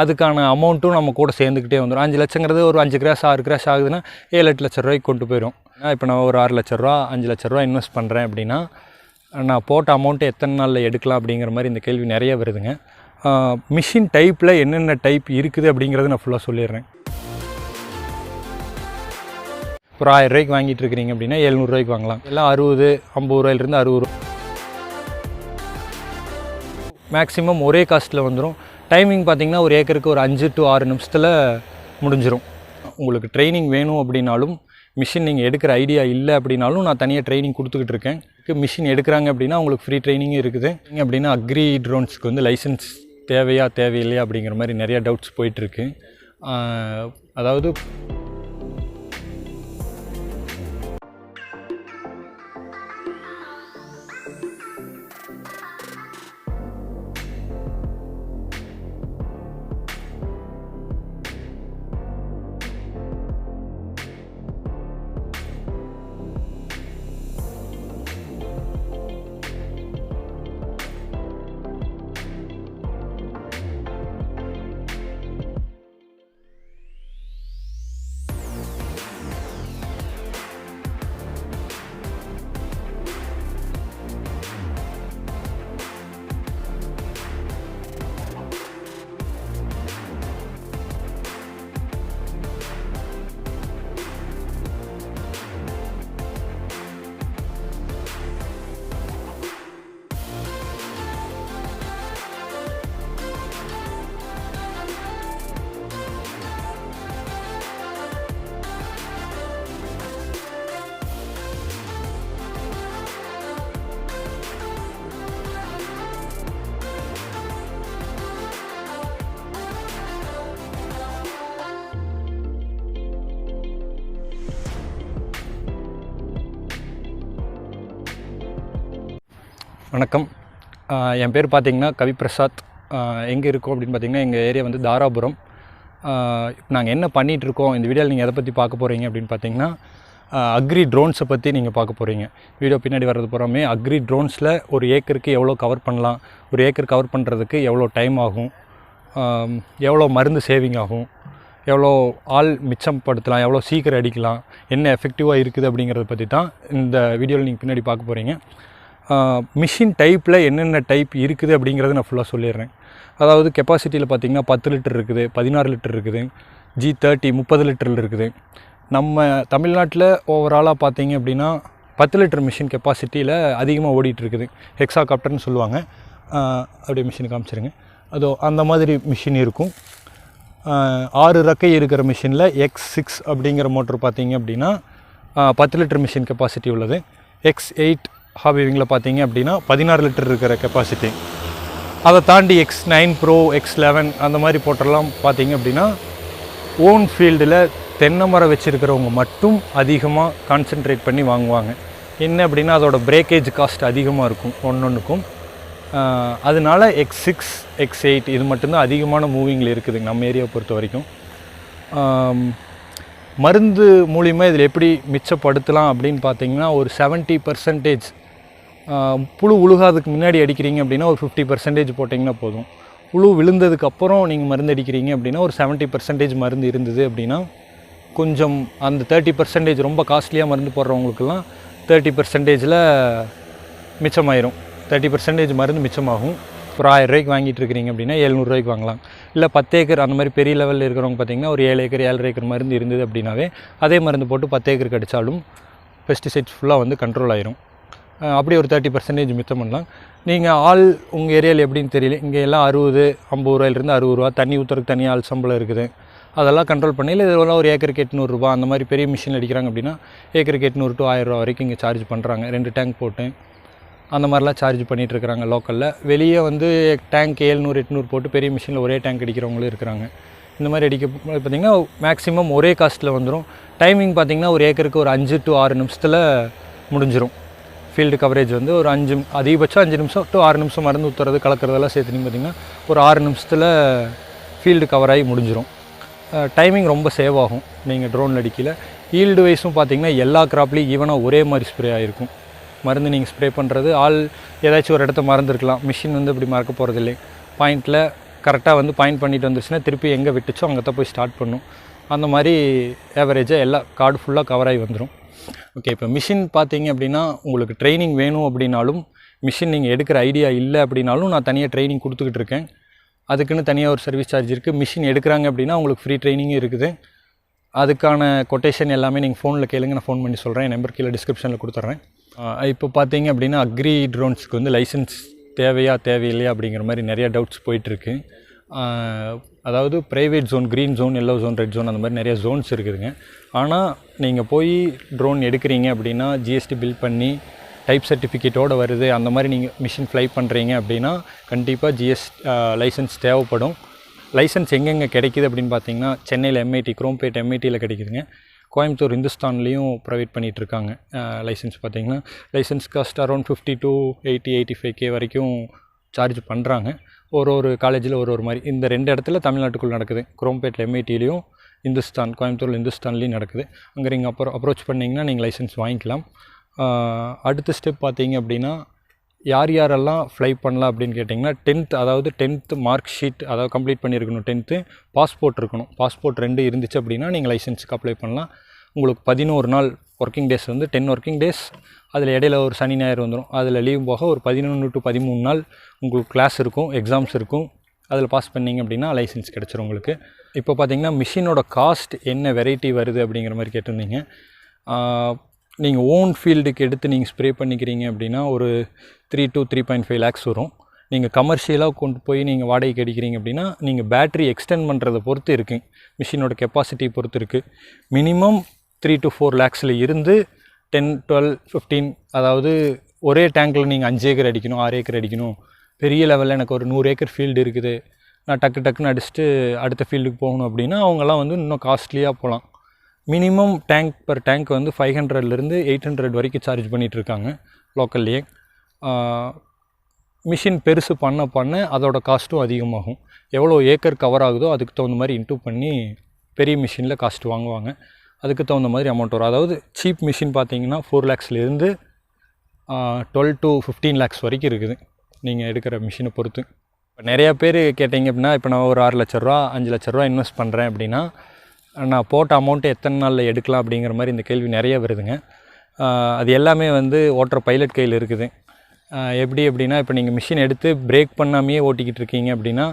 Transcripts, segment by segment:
அதுக்கான அமௌண்ட்டும் நம்ம கூட சேர்ந்துக்கிட்டே வந்துடும். 5 லட்சங்கிறது ஒரு 5 கிராஸ் 6 கிராஸ் ஆகுதுன்னா 7-8 லட்ச ரூபாய்க்கு கொண்டு போயிடும். இப்போ நான் ஒரு 6 லட்ச ரூபா 5 லட்ச ரூபா இன்வெஸ்ட் பண்ணுறேன் அப்படின்னா நான் போட்ட அமௌண்ட்டு எத்தனை நாளில் எடுக்கலாம் அப்படிங்கிற மாதிரி இந்த கேள்வி நிறைய வருதுங்க. மிஷின் டைப்பில் என்னென்ன டைப் இருக்குது அப்படிங்கிறது நான் ஃபுல்லாக சொல்லிடுறேன். ஒரு 1000 ரூபாய்க்கு வாங்கிட்டு இருக்கிறீங்க அப்படின்னா 700 ரூபாய்க்கு வாங்கலாம். எல்லாம் 60 50 ரூபாயிலிருந்து 60 ரூபா மேக்ஸிமம் ஒரே காஸ்ட்டில் வந்துடும். டைமிங் பார்த்திங்கன்னா ஒரு ஏக்கருக்கு ஒரு 5 to 6 நிமிஷத்தில் முடிஞ்சிடும். உங்களுக்கு ட்ரைனிங் வேணும் அப்படின்னாலும் மிஷின் நீங்கள் எடுக்கிற ஐடியா இல்லை அப்படின்னாலும் நான் தனியாக ட்ரைனிங் கொடுத்துக்கிட்டு இருக்கேன். மிஷின் எடுக்கிறாங்க அப்படின்னா உங்களுக்கு ஃப்ரீ ட்ரைனிங்கும் இருக்குது. அப்படின்னா அக்ரி ட்ரோன்ஸ்க்கு வந்து லைசன்ஸ் தேவையா தேவையில்லையா அப்படிங்கிற மாதிரி நிறையா டவுட்ஸ் போயிட்டுருக்கு. அதாவது வணக்கம். என் பேர் பார்த்திங்கன்னா கவி பிரசாத். எங்கே இருக்கோம் அப்படின்னு பார்த்திங்கன்னா எங்கள் ஏரியா வந்து தாராபுரம். நாங்கள் என்ன பண்ணிகிட்ருக்கோம் இந்த வீடியோவில் நீங்கள் எதை பற்றி பார்க்க போகிறீங்க அப்படின்னு பார்த்திங்கன்னா அக்ரி ட்ரோன்ஸை பற்றி நீங்கள் பார்க்க போகிறீங்க. வீடியோ பின்னாடி வர்றது போகிறாமே அக்ரி ட்ரோன்ஸில் ஒரு ஏக்கருக்கு எவ்வளோ கவர் பண்ணலாம், ஒரு ஏக்கர் கவர் பண்ணுறதுக்கு எவ்வளோ டைம் ஆகும், எவ்வளோ மருந்து சேவிங் ஆகும், எவ்வளோ ஆள் மிச்சப்படுத்தலாம், எவ்வளோ சீக்கிரம் அடிக்கலாம், என்ன எஃபெக்டிவாக இருக்குது அப்படிங்கிறத பற்றி தான் இந்த வீடியோவில் நீங்கள் பின்னாடி பார்க்க போகிறீங்க. மிஷின் டைப்பில் என்னென்ன டைப் இருக்குது அப்படிங்கிறத நான் ஃபுல்லாக சொல்லிடுறேன். அதாவது கெப்பாசிட்டியில் பார்த்திங்கன்னா 10 லிட்டர் இருக்குது, 16 லிட்டர் இருக்குது, G30 30 லிட்டரில் இருக்குது. நம்ம தமிழ்நாட்டில் ஓவராலாக பார்த்திங்க அப்படின்னா 10 லிட்டர் மிஷின் கெப்பாசிட்டியில் அதிகமாக ஓடிட்டுருக்குது. ஹெக்ஸாகாப்டர்னு சொல்லுவாங்க. அப்படியே மிஷின் காமிச்சிருங்க. அதோ அந்த மாதிரி மிஷின் இருக்கும். 6 ரெக்கை இருக்கிற மிஷினில் X6 அப்படிங்கிற மோட்ரு பார்த்திங்க அப்படின்னா 10 லிட்டர் மிஷின் கெப்பாசிட்டி உள்ளது. X8 ஹாபிவிங்கில் பார்த்தீங்க அப்படின்னா 16 லிட்டர் இருக்கிற கெப்பாசிட்டி. அதை தாண்டி X9 Pro X11 அந்த மாதிரி போட்டெல்லாம் பார்த்தீங்க அப்படின்னா ஓன் ஃபீல்டில் தென்னை மரம் வச்சுருக்கிறவங்க மட்டும் அதிகமாக கான்சென்ட்ரேட் பண்ணி வாங்குவாங்க. என்ன அப்படின்னா அதோட பிரேக்கேஜ் காஸ்ட் அதிகமாக இருக்கும் ஒன்றுக்கும். அதனால X6 X8 இது மட்டும்தான் அதிகமான மூவிங்கில் இருக்குதுங்க நம்ம ஏரியாவை பொறுத்த வரைக்கும். மருந்து மூலிமா இதில் எப்படி மிச்சப்படுத்தலாம் அப்படின்னு பார்த்தீங்கன்னா ஒரு 70% புழு உழுகாதுக்கு முன்னாடி அடிக்கிறீங்க அப்படின்னா ஒரு 50% போட்டிங்கன்னா போதும். புழு விழுந்ததுக்கப்புறம் நீங்கள் மருந்து அடிக்கிறீங்க அப்படின்னா ஒரு 70% மருந்து இருந்தது அப்படின்னா கொஞ்சம் அந்த 30% ரொம்ப காஸ்ட்லியாக மருந்து போடுறவங்களுக்கெல்லாம் 30%ல் மிச்சமாயிரும். 30% மருந்து மிச்சமாகும். ஒரு 1000 ரூபாய்க்கு வாங்கிட்டு இருக்கிறீங்க அப்படின்னா 700 ரூபாய்க்கு வாங்கலாம். இல்லை 10 ஏக்கர் அந்த மாதிரி பெரிய லெவலில் இருக்கிறவங்க பார்த்திங்கன்னா ஒரு 7 ஏக்கர் 7.5 ஏக்கர் மருந்து இருந்தது அப்படின்னாவே அதே மருந்து போட்டு 10 ஏக்கருக்கு அடித்தாலும் பெஸ்டிசைட்ஸ் ஃபுல்லாக வந்து கண்ட்ரோல் ஆயிரும். அப்படி ஒரு 30% மிச்சம் பண்ணலாம். நீங்கள் ஆள் உங்கள் ஏரியாவில் எப்படின்னு தெரியல. இங்கே எல்லாம் 60 50 ரூபாயிலிருந்து 60 ரூபா, தண்ணி ஊற்றுறதுக்கு தனியாக ஆள் சம்பளம் இருக்குது. அதெல்லாம் கண்ட்ரோல் பண்ணி இல்லை இதெல்லாம் ஒரு ஏக்கருக்கு 800 ரூபா அந்த மாதிரி பெரிய மிஷின் அடிக்கிறாங்க அப்படின்னா ஏக்கருக்கு 800 to 1000 ரூபா வரைக்கும் இங்கே சார்ஜ் பண்ணுறாங்க. 2 டேங்க் போட்டு அந்த மாதிரிலாம் சார்ஜ் பண்ணிகிட்ருக்குறாங்க லோக்கலில். வெளியே வந்து டேங்க் 700 800 போட்டு பெரிய மிஷினில் ஒரே டேங்க் அடிக்கிறவங்களும் இருக்கிறாங்க. இந்த மாதிரி அடிக்க பார்த்திங்கன்னா மேக்ஸிமம் ஒரே காஸ்ட்டில் வந்துடும். டைமிங் பார்த்திங்கன்னா ஒரு ஏக்கருக்கு ஒரு 5 to 6 நிமிஷத்தில் முடிஞ்சிடும். ஃபீல்டு கவரேஜ் வந்து ஒரு 5 அதிகபட்சம் 5 நிமிஷம் to 6 நிமிஷம் மருந்து ஊற்றுறது கலக்கிறதெல்லாம் சேர்த்துனிங்க பார்த்திங்கன்னா ஒரு 6 நிமிஷத்தில் ஃபீல்டு கவர் ஆகி முடிஞ்சிடும். டைமிங் ரொம்ப சேவ் ஆகும் நீங்கள் ட்ரோனில் அடிக்கல. ஈல்டு வைஸும் பார்த்திங்கன்னா எல்லா கிராப்லேயும் ஈவனாக ஒரே மாதிரி ஸ்ப்ரே ஆகிருக்கும். மருந்து நீங்கள் ஸ்ப்ரே பண்ணுறது ஆள் ஏதாச்சும் ஒரு இடத்த மறந்துருக்கலாம். மிஷின் வந்து இப்படி மறக்க போகிறது இல்லை. பாயிண்டில் கரெக்டாக வந்து பாயிண்ட் பண்ணிட்டு வந்துச்சுன்னா திருப்பி எங்கே விட்டுச்சோ அங்கே தான் போய் ஸ்டார்ட் பண்ணும். அந்த மாதிரி ஆவரேஜாக எல்லா கார்டு ஃபுல்லாக கவர் ஆகி வந்துடும். ஓகே, இப்போ மிஷின் பார்த்தீங்க அப்படின்னா உங்களுக்கு ட்ரைனிங் வேணும் அப்படின்னாலும், மிஷின் நீங்கள் எடுக்கிற ஐடியா இல்லை அப்படின்னாலும் நான் தனியாக ட்ரைனிங் கொடுத்துக்கிட்டு இருக்கேன். அதுக்குன்னு தனியாக ஒரு சர்வீஸ் சார்ஜ் இருக்குது. மிஷின் எடுக்கிறாங்க அப்படின்னா உங்களுக்கு ஃப்ரீ ட்ரைனிங்கும் இருக்குது. அதுக்கான கொட்டேஷன் எல்லாமே நீங்கள் ஃபோனில் கேளுங்க, நான் ஃபோன் பண்ணி சொல்கிறேன். என் நம்பர் கீழே டிஸ்கிரிப்ஷனில் கொடுத்துட்றேன். இப்போ பார்த்தீங்க அப்படின்னா அக்ரி ட்ரோன்ஸுக்கு வந்து லைசன்ஸ் தேவையில்லையா அப்படிங்கிற மாதிரி நிறையா டவுட்ஸ் போயிட்டுருக்கு. அதாவது private zone, green zone, yellow zone, red zone, அந்த மாதிரி நிறைய ஜோன்ஸ் இருக்குதுங்க. ஆனால் நீங்கள் போய் ட்ரோன் எடுக்கிறீங்க அப்படின்னா ஜிஎஸ்டி பில் பண்ணி டைப் சர்டிஃபிகேட்டோடு வருது, அந்த மாதிரி நீங்கள் மிஷின் ஃப்ளை பண்ணுறீங்க அப்படின்னா கண்டிப்பாக லைசன்ஸ் தேவைப்படும். லைசன்ஸ் எங்கெங்கே கிடைக்கிது அப்படின்னு பார்த்தீங்கன்னா சென்னையில் எம்ஐடி, குரோம்பேட் எம்ஐடியில் கிடைக்குதுங்க. கோயம்புத்தூர் இந்துஸ்தான்லேயும் ப்ரொவைட் பண்ணிகிட்ருக்காங்க. லைசன்ஸ் பார்த்திங்கன்னா licence cost around 50 to 80-85K வரைக்கும் சார்ஜ் பண்ணுறாங்க. ஒரு காலேஜில் ஒரு மாதிரி. இந்த 2 இடத்துல தமிழ்நாட்டுக்குள்ளே நடக்குது. குரோம்பேட்டில் எம்ஐடிலையும், கோயம்புத்தூரில் இந்துஸ்தான்லேயும் நடக்குது. அங்கே நீங்கள் அப்ரோச் பண்ணிங்கன்னா நீங்கள் லைசன்ஸ் வாங்கிக்கலாம். அடுத்த ஸ்டெப் பார்த்தீங்க அப்படின்னா யாரெல்லாம் ஃப்ளை பண்ணலாம் அப்படின்னு கேட்டிங்கன்னா 10th மார்க் ஷீட், அதாவது கம்ப்ளீட் பண்ணியிருக்கணும். 10th பாஸ்போர்ட் இருக்கணும். பாஸ்போர்ட் 2 இருந்துச்சு அப்படின்னா நீங்கள் லைசன்ஸுக்கு அப்ளை பண்ணலாம். உங்களுக்கு 11 நாள் ஒர்க்கிங் டேஸ் வந்து 10 ஒர்க்கிங் டேஸ், அதில் இடையில ஒரு சனி ஞாயிறு வந்துடும். அதில் லீவ் போக ஒரு 11 to 13 நாள் உங்களுக்கு கிளாஸ் இருக்கும், எக்ஸாம்ஸ் இருக்கும். அதில் பாஸ் பண்ணிங்க அப்படின்னா லைசன்ஸ் கிடச்சிரும் உங்களுக்கு. இப்போ பார்த்தீங்கன்னா மிஷினோட காஸ்ட் என்ன வெரைட்டி வருது அப்படிங்கிற மாதிரி கேட்டிருந்தீங்க. நீங்கள் ஓன் ஃபீல்டுக்கு எடுத்து நீங்கள் ஸ்ப்ரே பண்ணிக்கிறீங்க அப்படின்னா ஒரு 3 to 3.5 lakhs வரும். நீங்கள் கமர்ஷியலாக கொண்டு போய் நீங்கள் வாடகைக்கு அடிக்கிறீங்க அப்படின்னா நீங்கள் பேட்ரி எக்ஸ்டெண்ட் பண்ணுறதை பொறுத்து இருக்குது, மிஷினோட கெப்பாசிட்டி பொறுத்து இருக்குது. மினிமம் 3 to 4 lakhsல இருந்து 10, 12, 15, அதாவது ஒரே டேங்கில் நீங்கள் 5 ஏக்கர் அடிக்கணும், 6 ஏக்கர் அடிக்கணும். பெரிய லெவலில் எனக்கு ஒரு 100 ஏக்கர் ஃபீல்டு இருக்குது, நான் டக்குன்னு அடிச்சுட்டு அடுத்த ஃபீல்டுக்கு போகணும் அப்படின்னா அவங்கெல்லாம் வந்து இன்னும் காஸ்ட்லியாக போகலாம். மினிமம் டேங்க் வந்து 500லேருந்து 800 வரைக்கும் சார்ஜ் பண்ணிகிட்ருக்காங்க லோக்கல்லையே. மிஷின் பெருசு பண்ண அதோட காஸ்ட்டும் அதிகமாகும். எவ்வளோ ஏக்கர் கவர் ஆகுதோ அதுக்கு தகுந்த மாதிரி இன்டூ பண்ணி பெரிய மிஷினில் காஸ்ட் வாங்குவாங்க. அதுக்கு தகுந்த மாதிரி அமௌண்ட் வரும். அதாவது சீப் மிஷின் பார்த்தீங்கன்னா 4 lakhsலேருந்து 12 to 15 lakhs வரைக்கும் இருக்குது நீங்கள் எடுக்கிற மிஷினை பொறுத்து. இப்போ நிறையா பேர் கேட்டிங்க அப்படின்னா, இப்போ நான் ஒரு 6 லட்ச ரூபா 5 லட்ச ரூபா இன்வெஸ்ட் பண்ணுறேன் அப்படின்னா நான் போட்ட அமௌண்ட்டை எத்தனை நாளில் எடுக்கலாம் அப்படிங்கிற மாதிரி இந்த கேள்வி நிறைய வருதுங்க. அது எல்லாமே வந்து ஓட்டுற பைலட் கையில் இருக்குது. எப்படி அப்படின்னா, இப்போ நீங்கள் மிஷின் எடுத்து பிரேக் பண்ணாமையே ஓட்டிக்கிட்டு இருக்கீங்க அப்படின்னா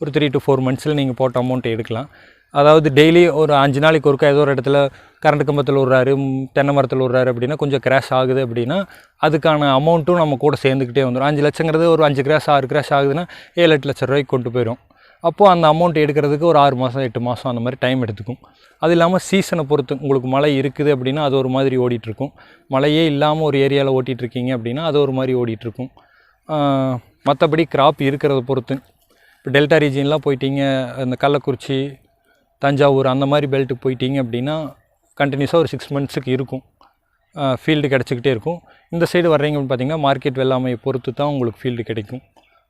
ஒரு 3 to 4 monthsல நீங்கள் போட்ட அமௌண்ட்டை எடுக்கலாம். அதாவது டெய்லி ஒரு 5 நாளைக்கு ஒருக்கா ஏதோ ஒரு இடத்துல கரண்ட் கம்பத்தில் விட்றாரு, தென்னை மரத்தில் விட்றாரு அப்படின்னா கொஞ்சம் கிராஷ் ஆகுது அப்படின்னா அதுக்கான அமௌண்ட்டும் நம்ம கூட சேர்ந்துக்கிட்டே வந்துடும். 5 லட்சங்கிறது ஒரு 5 கிராஷ் 6 கிராஷ் ஆகுதுன்னா 7-8 லட்ச ரூபாய்க்கு கொண்டு போயிடும். அப்போது அந்த அமௌண்ட் எடுக்கிறதுக்கு ஒரு 6 மாதம் 8 மாதம் அந்த மாதிரி டைம் எடுத்துக்கும். அது இல்லாமல் சீசனை பொறுத்து, உங்களுக்கு மழை இருக்குது அப்படின்னா அது ஒரு மாதிரி ஓடிட்டுருக்கும். மழையே இல்லாமல் ஒரு ஏரியாவில் ஓட்டிகிட்ருக்கீங்க அப்படின்னா அது ஒரு மாதிரி ஓடிட்டுருக்கும். மற்றபடி கிராப் இருக்கிறத பொறுத்து. இப்போ டெல்டா ரீஜியன்லாம் போயிட்டீங்க, இந்த கள்ளக்குறிச்சி, தஞ்சாவூர் அந்த மாதிரி பெல்ட்டுக்கு போயிட்டீங்க அப்படின்னா கண்டினியூஸாக ஒரு 6 monthsக்கு இருக்கும், ஃபீல்டு கிடச்சிக்கிட்டே இருக்கும். இந்த சைடு வர்றீங்க அப்படின்னு பார்த்தீங்கன்னா மார்க்கெட் வெள்ளாமையை பொறுத்து தான் உங்களுக்கு ஃபீல்டு கிடைக்கும்.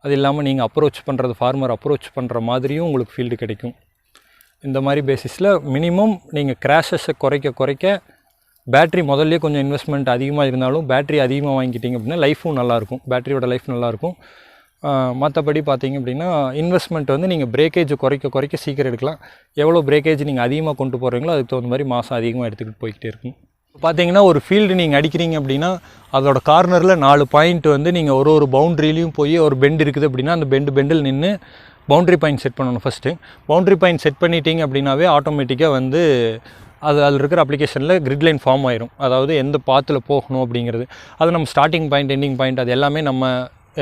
அது இல்லாமல் நீங்கள் அப்ரோச் பண்ணுறது, ஃபார்மர் அப்ரோச் பண்ணுற மாதிரியும் உங்களுக்கு ஃபீல்டு கிடைக்கும். இந்த மாதிரி பேசிஸில் மினிமம் நீங்கள் கிராஷஸை குறைக்க பேட்ரி முதல்ல கொஞ்சம் இன்வெஸ்ட்மெண்ட் அதிகமாக இருந்தாலும் பேட்ரி அதிகமாக வாங்கிக்கிட்டிங்க அப்படின்னா லைஃபும் நல்லாயிருக்கும், பேட்டரியோட லைஃப் நல்லாயிருக்கும். மற்றபடி பார்த்தீங்க அப்படின்னா இன்வெஸ்ட்மெண்ட் வந்து நீங்கள் பிரேக்கேஜ் குறைக்க சீக்கிரம் எடுக்கலாம். எவ்வளோ பிரேக்கேஜ் நீங்கள் அதிகமாக கொண்டு போகிறீங்களோ அதுக்கு தகுந்த மாதிரி மாதம் அதிகமாக எடுத்துக்கிட்டு போய்கிட்டே இருக்கும். பார்த்தீங்கன்னா ஒரு ஃபீல்டு நீங்கள் அடிக்கிறீங்க அப்படின்னா அதோட கார்னரில் 4 பாயிண்ட் வந்து நீங்கள் ஒரு பவுண்ட்ரிலையும் போய் ஒரு பெண்ட் இருக்குது அப்படின்னா அந்த பெண்டில் நின்று பவுண்ட்ரி பாயிண்ட் செட் பண்ணணும். ஃபஸ்ட்டு பவுண்ட்ரி பாயிண்ட் செட் பண்ணிட்டீங்க அப்படின்னாவே ஆட்டோமேட்டிக்காக வந்து அதில் இருக்கிற அப்ளிகேஷனில் கிரிட் லைன் ஃபார்ம் ஆயிரும். அதாவது எந்த பாத்தில் போகணும் அப்படிங்கிறது, அது நம்ம ஸ்டார்டிங் பாயிண்ட் எண்டிங் பாயிண்ட் அது எல்லாமே நம்ம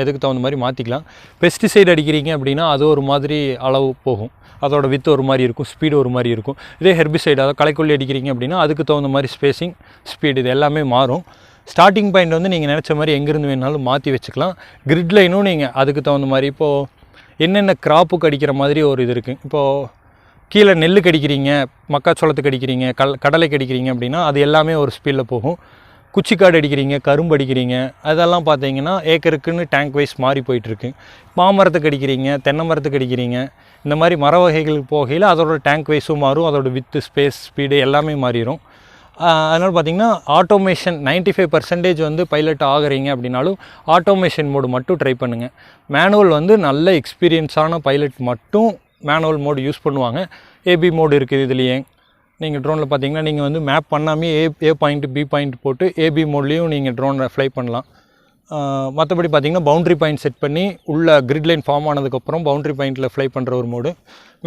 எதுக்கு தகுந்த மாதிரி மாற்றிக்கலாம். பெஸ்டிசைடு அடிக்கிறீங்க அப்படின்னா அது ஒரு மாதிரி அளவு போகும், அதோட வித்து ஒரு மாதிரி இருக்கும், ஸ்பீடு ஒரு மாதிரி இருக்கும். இதே ஹெர்பிசைடு, அதாவது களைக்கொல்லி அடிக்கிறீங்க அப்படின்னா அதுக்கு தகுந்த மாதிரி ஸ்பேசிங், ஸ்பீடு இது எல்லாமே மாறும். ஸ்டார்டிங் பாயிண்ட் வந்து நீங்கள் நினச்ச மாதிரி எங்கேருந்து வேணாலும் மாற்றி வச்சுக்கலாம். கிரிட் லைனும் நீங்கள் அதுக்கு தகுந்த மாதிரி, இப்போது என்னென்ன கிராப்புக்கு அடிக்கிற மாதிரி ஒரு இது இருக்குது. இப்போது கீழே நெல்லுக்கு அடிக்கிறீங்க, மக்காச்சோளத்துக்கு அடிக்கிறீங்க, கடலைக்கு அடிக்கிறீங்க அப்படின்னா அது எல்லாமே ஒரு ஸ்பீடில் போகும். குச்சிக்காடு அடிக்கிறீங்க, கரும்பு அடிக்கிறீங்க, அதெல்லாம் பார்த்தீங்கன்னா ஏக்கருக்குன்னு டேங்க் வைஸ் மாறி போயிட்டுருக்கு. மாமரத்துக்கு அடிக்கிறீங்க, தென்னை மரத்துக்கு அடிக்கிறீங்க, இந்த மாதிரி மர வகைகளுக்கு போகையில் அதோட டேங்க் வைஸும் மாறும், அதோட வித்து, ஸ்பேஸ், ஸ்பீடு எல்லாமே மாறிடும். அதனால் பார்த்திங்கன்னா ஆட்டோமேஷன் 95% வந்து பைலட் ஆகுறீங்க அப்படின்னாலும் ஆட்டோமேஷன் மோடு மட்டும் ட்ரை பண்ணுங்கள். மேனுவல் வந்து நல்ல எக்ஸ்பீரியன்ஸான பைலட் மட்டும் மேனுவல் மோடு யூஸ் பண்ணுவாங்க. ஏபி மோடு இருக்குது இதுலேயே. நீங்கள் ட்ரோனில் பார்த்தீங்கன்னா நீங்கள் வந்து மேப் பண்ணாமே ஏ பாயிண்ட் பி பாயிண்ட் போட்டு ஏபி மோட்லேயும் நீங்கள் ட்ரோனை ஃப்ளை பண்ணலாம். மற்றபடி பார்த்திங்கன்னா பவுண்ட்ரி பாயிண்ட் செட் பண்ணி உள்ள கிரிட் லைன் ஃபார்ம் ஆனதுக்கப்புறம் பவுண்ட்ரி பாயிண்ட்டில் ஃப்ளை பண்ணுற ஒரு மோடு,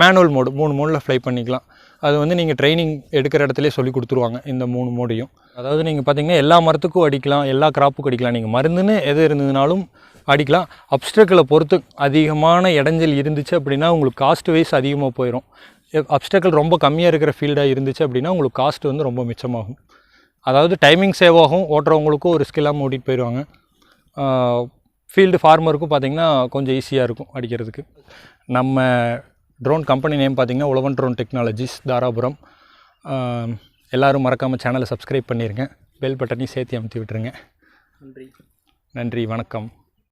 மேனுவல் மோடு 3 மோடில் ஃப்ளை பண்ணிக்கலாம். அது வந்து நீங்கள் ட்ரைனிங் எடுக்கிற இடத்துலேயே சொல்லி கொடுத்துருவாங்க இந்த 3 மோடையும். அதாவது நீங்கள் பார்த்திங்கன்னா எல்லா மரத்துக்கும் அடிக்கலாம், எல்லா கிராப்புக்கும் அடிக்கலாம். நீங்கள் மருந்துன்னு எது இருந்ததுனாலும் அடிக்கலாம். அப்ஸ்ட்ரக்கிளை பொறுத்து அதிகமான இடைஞ்சல் இருந்துச்சு அப்படின்னா உங்களுக்கு காஸ்ட் வைஸ் அதிகமாக போயிடும். அப்ஸ்ட்ரக்கிள் ரொம்ப கம்மியாக இருக்கிற ஃபீல்டாக இருந்துச்சு அப்படின்னா உங்களுக்கு காஸ்ட் வந்து ரொம்ப மிச்சமாகும். அதாவது டைமிங் சேவ் ஆகும், ஓட்டுறவங்களுக்கும் ஒரு ஸ்கில்லாக ஓட்டிகிட்டு போயிடுவாங்க. ஃபீல்டு ஃபார்மருக்கும் பார்த்திங்கன்னா கொஞ்சம் ஈஸியாக இருக்கும் அடிக்கிறதுக்கு. நம்ம ட்ரோன் கம்பெனி நேம் பார்த்திங்கன்னா உழவன் ட்ரோன் டெக்னாலஜிஸ், தாராபுரம். எல்லோரும் மறக்காமல் சேனலை சப்ஸ்கிரைப் பண்ணிடுங்க, பெல் பட்டனையும் சேர்த்து அமுத்தி விட்டுருங்க. நன்றி, வணக்கம்.